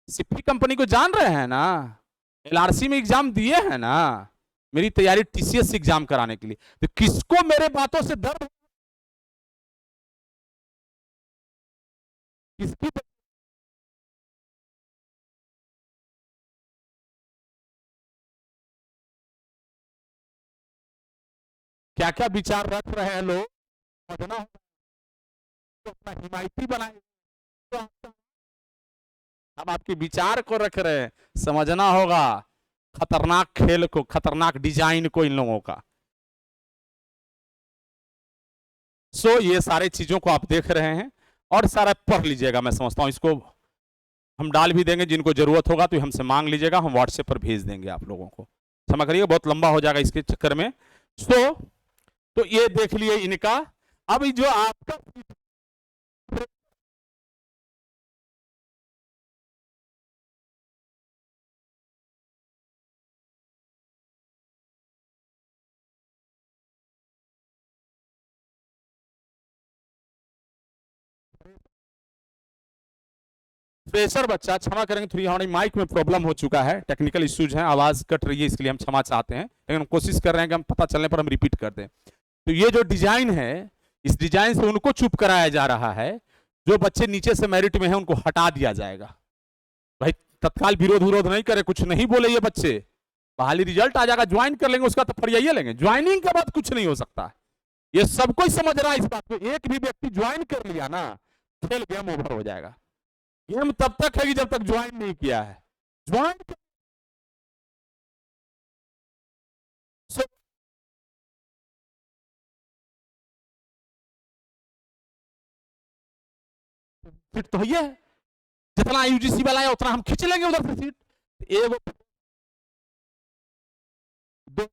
सिप्पी कंपनी को जान रहे हैं ना, एलआरसी में एग्जाम दिए हैं ना। मेरी तैयारी टीसीएस एग्जाम कराने के लिए। तो किसको मेरे बातों से डर, किसकी क्या क्या विचार रख रहे हैं लोग, समझना होगा, तो अपना हिमायती बनाए, तो हम आपके विचार को रख रहे हैं, समझना होगा खतरनाक खेल को, खतरनाक डिजाइन को इन लोगों का। सो ये सारे चीजों को आप देख रहे हैं और सारा पढ़ लीजिएगा। मैं समझता हूं इसको हम डाल भी देंगे, जिनको जरूरत होगा तो हमसे मांग लीजिएगा, हम व्हाट्सएप पर भेज देंगे आप लोगों को। क्षमा करिएगा, बहुत लंबा हो जाएगा इसके चक्कर में। सो तो ये देख लिए इनका। अब जो आपका फ्रेशर बच्चा, क्षमा करेंगे, थोड़ी हमारी माइक में प्रॉब्लम हो चुका है, टेक्निकल इश्यूज हैं, आवाज कट रही है, इसके लिए हम क्षमा चाहते हैं, लेकिन हम कोशिश कर रहे हैं कि हम पता चलने पर हम रिपीट कर दें। तो ये जो डिजाइन है, इस डिजाइन से उनको चुप कराया जा रहा है, जो बच्चे नीचे से मेरिट में है उनको हटा दिया जाएगा। भाई तत्काल विरोध विरोध नहीं करे, कुछ नहीं बोले ये बच्चे, बहाली रिजल्ट आ जाएगा, ज्वाइन कर लेंगे, उसका तो फरियाइए लेंगे, ज्वाइनिंग के बाद कुछ नहीं हो सकता। ये सब कोई समझ रहा है इस बात को। एक भी व्यक्ति ज्वाइन कर लिया ना, खेल गेम ओवर हो जाएगा। गेम तब तक है कि जब तक ज्वाइन नहीं किया है। ज्वाइन फिट तो है, जितना यूजीसी वाला है उतना हम खींच लेंगे उधर से सीट। एक दो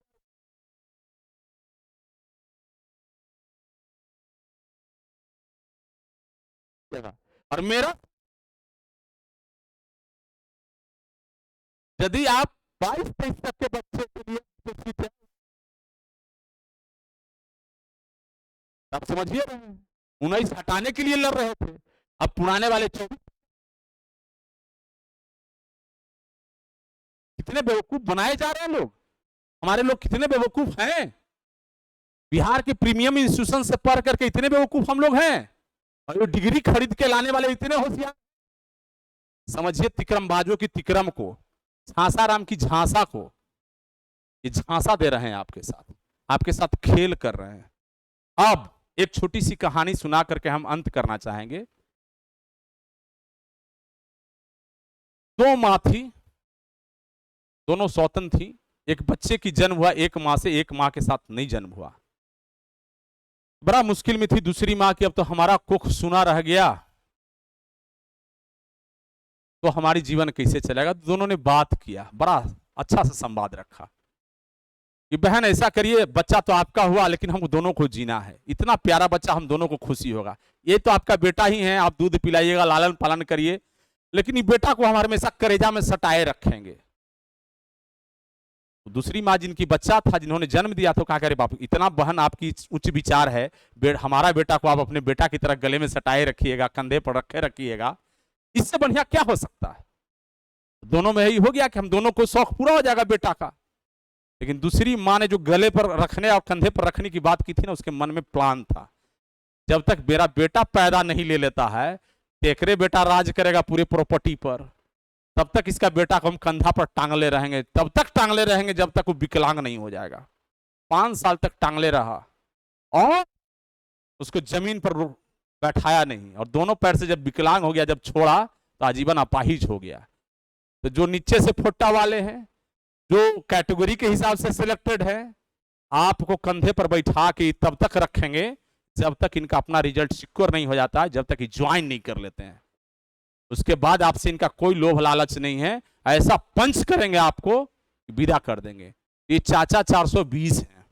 जगह, और मेरा यदि आप 22-23 तक के बच्चे के लिए तो सीट है, आप समझिए रहे हैं, 19 हटाने के लिए लड़ रहे थे, अब पुराने वाले 24। कितने बेवकूफ बनाए जा रहे हैं लोग, हमारे लोग कितने बेवकूफ हैं। बिहार के प्रीमियम इंस्टीट्यूशन से पढ़ करके इतने बेवकूफ हम लोग हैं, और ये डिग्री खरीद के लाने वाले इतने होशियार। समझिए तिक्रमबाजों की तिक्रम को, झांसाराम की झांसा को, ये झांसा दे रहे हैं आपके साथ खेल कर रहे हैं। अब एक छोटी सी कहानी सुना करके हम अंत करना चाहेंगे। दो माँ थी, दोनों सौतन थी, एक बच्चे की जन्म हुआ एक माँ से, एक माँ के साथ नहीं जन्म हुआ। बड़ा मुश्किल में थी दूसरी माँ की, अब तो हमारा कुख सुना रह गया, तो हमारी जीवन कैसे चलेगा। तो दोनों ने बात किया, बड़ा अच्छा से संवाद रखा कि बहन ऐसा करिए, बच्चा तो आपका हुआ लेकिन हम दोनों को जीना है, इतना प्यारा बच्चा, हम दोनों को खुशी होगा। ये तो आपका बेटा ही है, आप दूध पिलाइएगा, लालन पालन करिए, लेकिन ये बेटा को हम हमेशा करेजा में सटाए रखेंगे। तो दूसरी माँ जिनकी बच्चा था, जिन्होंने जन्म दिया, तो कहा करे बापू, इतना बहन आपकी उच्च विचार है, हमारा बेटा को आप अपने बेटा की तरह गले में सटाए रखिएगा, कंधे पर रखे रखिएगा, इससे बढ़िया क्या हो सकता है। दोनों में यही हो गया कि हम दोनों को शौक पूरा हो जाएगा बेटा का। लेकिन दूसरी माँ ने जो गले पर रखने और कंधे पर रखने की बात की थी ना, उसके मन में प्लान था, जब तक मेरा बेटा पैदा नहीं ले लेता है, टेकरे बेटा राज करेगा पूरे प्रॉपर्टी पर, तब तक इसका बेटा को हम कंधा पर टांगले रहेंगे, तब तक टांगले रहेंगे जब तक वो विकलांग नहीं हो जाएगा। 5 साल तक टांगले रहा, और उसको जमीन पर बैठाया नहीं, और दोनों पैर से जब विकलांग हो गया, जब छोड़ा तो आजीवन अपाहिज हो गया। तो जो नीचे से फुट्टा वाले हैं, जो कैटेगरी के हिसाब से सिलेक्टेड है, आपको कंधे पर बैठा के तब तक रखेंगे जब तक इनका अपना रिजल्ट सिक्योर नहीं हो जाता, जब तक ज्वाइन नहीं कर लेते हैं। उसके बाद आपसे इनका कोई लोभ लालच नहीं है, ऐसा पंच करेंगे आपको विदा कर देंगे। ये चाचा 420 है,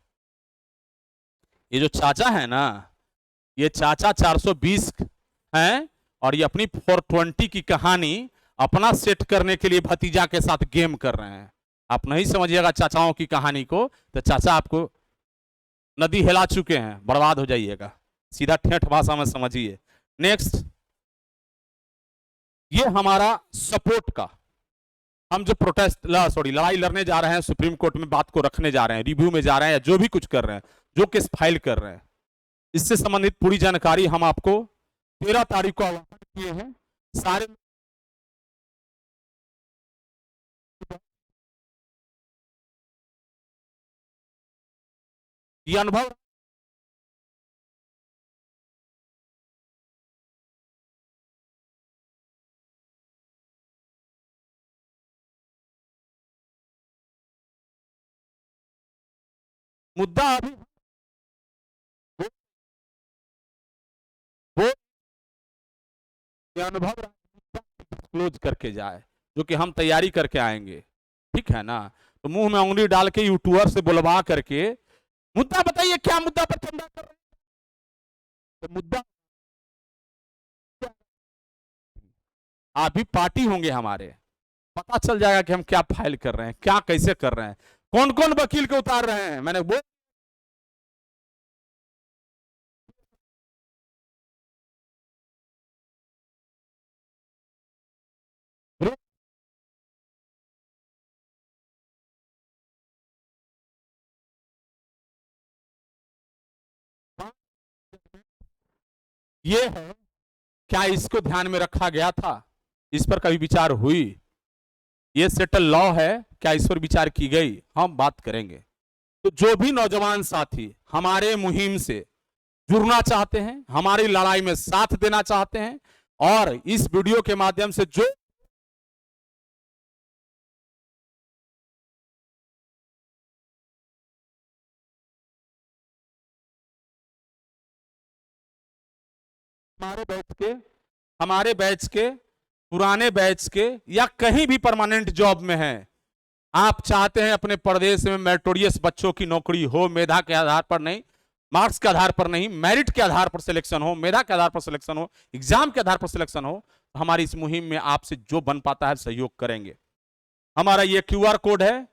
ये जो चाचा है ना, ये चाचा 420 हैं, और ये अपनी 420 की कहानी अपना सेट करने के लिए भतीजा के साथ गेम कर रहे हैं। आप नहीं समझिएगा चाचाओं की कहानी को, तो चाचा आपको नदी हिला चुके हैं, बर्बाद हो जाइएगा। सीधा ठेठ भाषा में समझिए। नेक्स्ट, ये हमारा सपोर्ट का, हम जो लड़ाई लड़ने जा रहे हैं, सुप्रीम कोर्ट में बात को रखने जा रहे हैं, रिव्यू में जा रहे हैं, या जो भी कुछ कर रहे हैं, जो केस फाइल कर रहे हैं, इससे संबंधित पूरी जानकारी हम आपको 13 तारीख को आवंटन किए हैं। सारे ये अनुभव मुद्दा अभी वो ये अनुभव क्लोज करके जाए, जो कि हम तैयारी करके आएंगे, ठीक है ना। तो मुंह में उंगली डाल के यूट्यूबर से बुलवा करके मुद्दा बताइए, क्या मुद्दा पर चंदा कर रहे हैं, तो मुद्दा आप भी पार्टी होंगे हमारे, पता चल जाएगा कि हम क्या फाइल कर रहे हैं, क्या कैसे कर रहे हैं, कौन कौन वकील को उतार रहे हैं। मैंने वो ये है, क्या इसको ध्यान में रखा गया था, इस पर कभी विचार हुई, ये सेटल लॉ है, क्या इस पर विचार की गई, हम बात करेंगे। तो जो भी नौजवान साथी हमारे मुहिम से जुड़ना चाहते हैं, हमारी लड़ाई में साथ देना चाहते हैं, और इस वीडियो के माध्यम से जो हमारे बैच के पुराने बैच के या कहीं भी परमानेंट जॉब में हैं, आप चाहते हैं अपने प्रदेश में मेरिटोरियस बच्चों की नौकरी हो, मेधा के आधार पर नहीं, मार्क्स के आधार पर नहीं, मेरिट के आधार पर सिलेक्शन हो, मेधा के आधार पर सिलेक्शन हो, एग्जाम के आधार पर सिलेक्शन हो, तो हमारी इस मुहिम में आपसे जो बन पाता है सहयोग करेंगे। हमारा ये क्यूआर कोड है,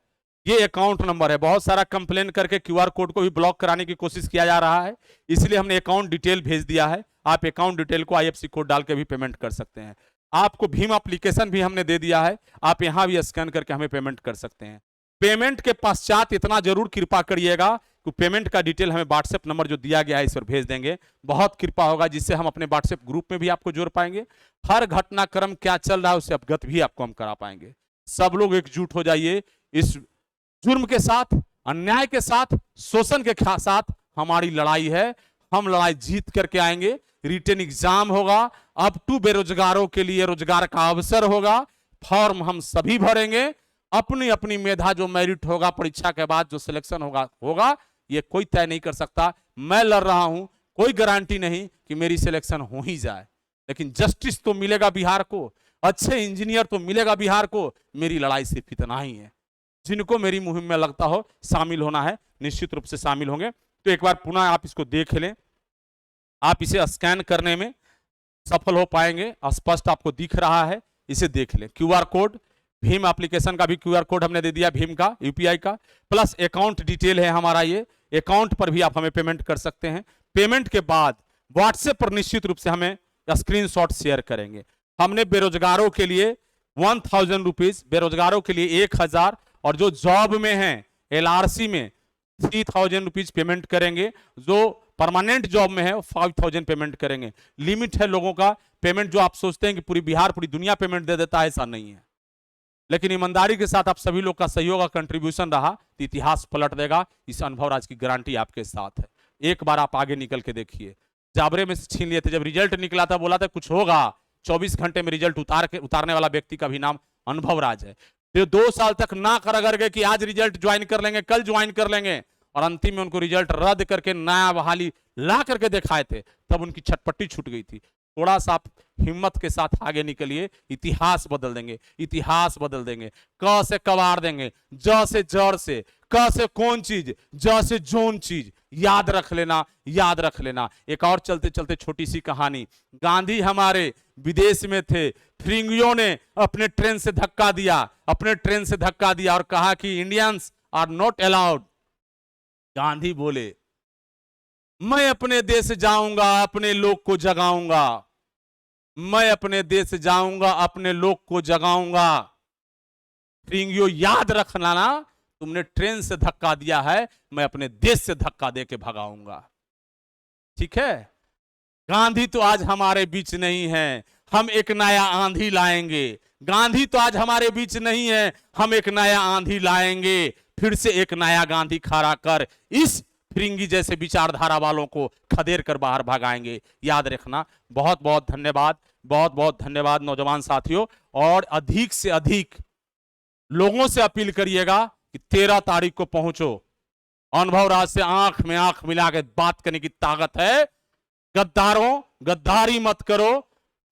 ये अकाउंट नंबर है। बहुत सारा कंप्लेन करके क्यूआर कोड को भी ब्लॉक कराने की कोशिश किया जा रहा है, इसलिए हमने अकाउंट डिटेल भेज दिया है। आप अकाउंट डिटेल को आईएफएससी कोड डाल के भी पेमेंट कर सकते हैं। आपको भीम एप्लीकेशन भी हमने दे दिया है, आप यहां भी स्कैन करके हमें पेमेंट कर सकते हैं। पेमेंट के पश्चात इतना जरूर कृपा करिएगा कि पेमेंट का डिटेल हमें व्हाट्सएप नंबर जो दिया गया है इस पर भेज देंगे, बहुत कृपा होगा, जिससे हम अपने व्हाट्सएप ग्रुप में भी आपको जोड़ पाएंगे। हर घटनाक्रम क्या चल रहा है उससे अवगत भी आपको हम करा पाएंगे। सब लोग एकजुट हो जाइए, इस जुर्म के साथ, अन्याय के साथ, शोषण के साथ हमारी लड़ाई है, हम लड़ाई जीत करके आएंगे। रिटन एग्जाम होगा, अप टू बेरोजगारों के लिए रोजगार का अवसर होगा, फॉर्म हम सभी भरेंगे, अपनी अपनी मेधा जो मेरिट होगा, परीक्षा के बाद जो सिलेक्शन होगा ये कोई तय नहीं कर सकता। मैं लड़ रहा हूं, कोई गारंटी नहीं कि मेरी सिलेक्शन हो ही जाए, लेकिन जस्टिस तो मिलेगा बिहार को, अच्छे इंजीनियर तो मिलेगा बिहार को। मेरी लड़ाई सिर्फ इतना ही है। जिनको मेरी मुहिम में लगता हो शामिल होना है, निश्चित रूप से शामिल होंगे। तो एक बार पुनः आप इसको देख लें, आप इसे स्कैन करने में सफल हो पाएंगे, स्पष्ट आपको दिख रहा है, इसे देख लें। क्यूआर कोड, भीम एप्लीकेशन का भी क्यूआर कोड हमने दे दिया, भीम का, यूपीआई का, प्लस अकाउंट डिटेल है हमारा, ये अकाउंट पर भी आप हमें पेमेंट कर सकते हैं। पेमेंट के बाद व्हाट्सएप पर निश्चित रूप से हमें स्क्रीनशॉट शेयर करेंगे। हमने बेरोजगारों के लिए 1000 रुपीज, बेरोजगारों के लिए 1000, और जो जॉब में है एलआरसी में 3000 रुपीज पेमेंट करेंगे, जो परमानेंट जॉब में है 5000 पेमेंट करेंगे। लिमिट है लोगों का पेमेंट, जो आप सोचते हैं कि पूरी बिहार पूरी दुनिया पेमेंट दे देता है, ऐसा नहीं है। लेकिन ईमानदारी के साथ आप सभी लोग का सहयोग और कंट्रीब्यूशन रहा तो इतिहास पलट देगा, इस अनुभव राज की गारंटी आपके साथ है। एक बार आप आगे निकल के देखिए। जाबरे में से छीन लिए थे, जब रिजल्ट निकला था बोला था कुछ होगा, 24 घंटे में रिजल्ट उतारने वाला व्यक्ति का भी नाम अनुभव राज है। फिर 2 साल तक ना कर अगर गए कि आज रिजल्ट ज्वाइन कर लेंगे, कल ज्वाइन कर लेंगे, और अंतिम में उनको रिजल्ट रद्द करके नया बहाली ला करके दिखाए थे, तब उनकी छटपट्टी छूट गई थी। थोड़ा सा आप हिम्मत के साथ आगे निकलिए, इतिहास बदल देंगे, इतिहास बदल देंगे। क से कबाड़ देंगे, ज से जड़ से, क से कौन चीज, ज से जोन चीज, याद रख लेना, याद रख लेना। एक और चलते चलते छोटी सी कहानी। गांधी हमारे विदेश में थे, फिरंगियों ने अपने ट्रेन से धक्का दिया, अपने ट्रेन से धक्का दिया और कहा कि Indians are not allowed. Gandhi बोले मैं अपने देश जाऊंगा, अपने लोग को जगाऊंगा, मैं अपने देश जाऊंगा, अपने लोग को जगाऊंगा। फिरंगियों याद रखना ना, तुमने ट्रेन से धक्का दिया है, मैं अपने देश से धक्का देके भगाऊंगा। ठीक है, गांधी तो आज हमारे बीच नहीं है, हम एक नया आंधी लाएंगे। गांधी तो आज हमारे बीच नहीं है, हम एक नया आंधी लाएंगे। फिर से एक नया गांधी खड़ा कर इस फिरंगी जैसे विचारधारा वालों को खदेड़ कर बाहर भगाएंगे। याद रखना। बहुत बहुत धन्यवाद, बहुत बहुत धन्यवाद नौजवान साथियों। और अधिक से अधिक लोगों से अपील करिएगा कि 13 तारीख को पहुंचो। अनुभव राज से आंख में आंख मिला के बात करने की ताकत है। गद्दारों, गद्दारी मत करो,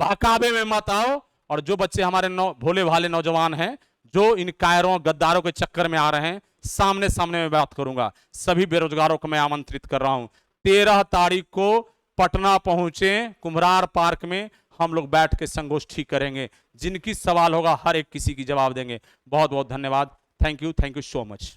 बहकावे में मत आओ। और जो बच्चे हमारे भोले भाले नौजवान हैं जो इन कायरों गद्दारों के चक्कर में आ रहे हैं, सामने सामने में बात करूंगा। सभी बेरोजगारों को मैं आमंत्रित कर रहा हूं, 13 तारीख को पटना पहुंचे, कुम्हरार पार्क में हम लोग बैठ के संगोष्ठी करेंगे। जिनकी सवाल होगा हर एक किसी की जवाब देंगे। बहुत बहुत धन्यवाद। Thank you so much.